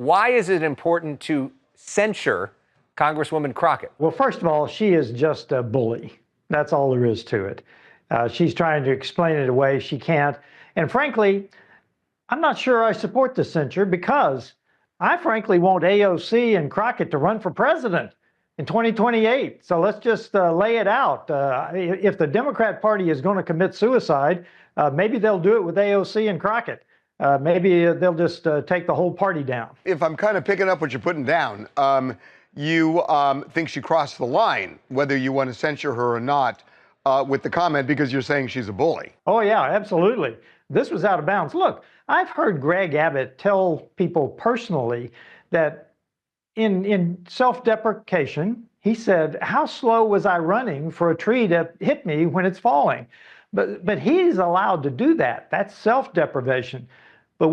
Why is it important to censure Congresswoman Crockett? Well, first of all, she is just a bully. That's all there is to it. She's trying to explain it away. She can't. And frankly, I'm not sure I support the censure because I frankly want AOC and Crockett to run for president in 2028. So let's just lay it out. If the Democrat Party is going to commit suicide, maybe they'll do it with AOC and Crockett. Maybe they'll just take the whole party down. If I'm kind of picking up what you're putting down, you think she crossed the line, whether you want to censure her or not, with the comment because you're saying she's a bully. Oh, yeah, absolutely. This was out of bounds. Look, I've heard Greg Abbott tell people personally that in self-deprecation, he said, how slow was I running for a tree to hit me when it's falling? But he's allowed to do that. That's self-deprivation. But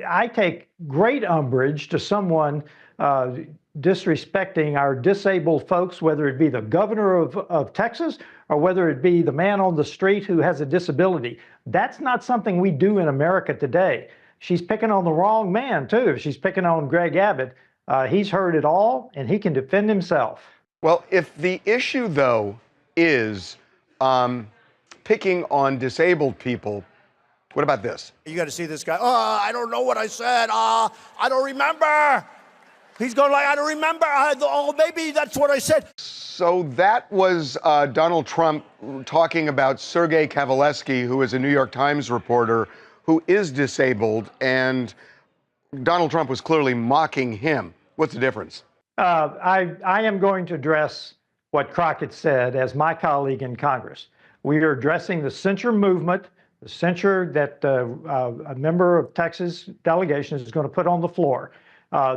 I take great umbrage to someone disrespecting our disabled folks, whether it be the governor of Texas or whether it be the man on the street who has a disability. That's not something we do in America today. She's picking on the wrong man, too. She's picking on Greg Abbott. He's heard it all, and he can defend himself. Well, if the issue, though, is picking on disabled people, what about this? You got to see this guy. Oh, I don't know what I said. I don't remember. He's going like, I don't remember. Oh, maybe that's what I said. So that was Donald Trump talking about Sergei Kavaleski, who is a New York Times reporter who is disabled, and Donald Trump was clearly mocking him. What's the difference? I am going to address what Crockett said as my colleague in Congress. We are addressing the censure movement, the censure that a member of Texas delegation is going to put on the floor.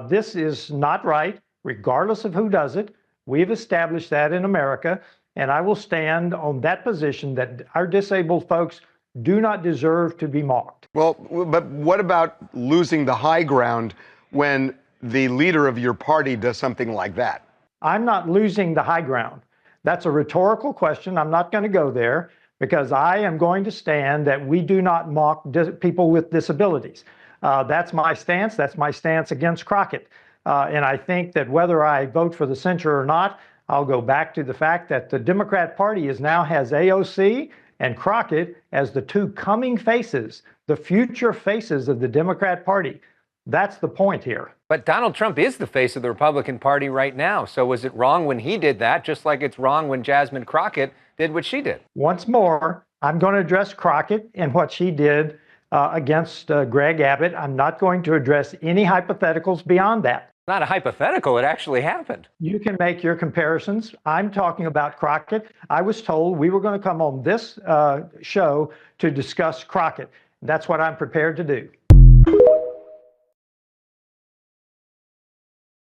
This is not right, regardless of who does it. We've established that in America, and I will stand on that position that our disabled folks do not deserve to be mocked. Well, but what about losing the high ground when the leader of your party does something like that? I'm not losing the high ground. That's a rhetorical question. I'm not going to go there because I am going to stand that we do not mock people with disabilities. That's my stance. That's my stance against Crockett. And I think that whether I vote for the censure or not, I'll go back to the fact that the Democrat Party now has AOC and Crockett as the two coming faces, the future faces of the Democrat Party. That's the point here. But Donald Trump is the face of the Republican Party right now. So was it wrong when he did that, just like it's wrong when Jasmine Crockett did what she did? Once more, I'm going to address Crockett and what she did against Greg Abbott. I'm not going to address any hypotheticals beyond that. Not a hypothetical. It actually happened. You can make your comparisons. I'm talking about Crockett. I was told we were going to come on this show to discuss Crockett. That's what I'm prepared to do.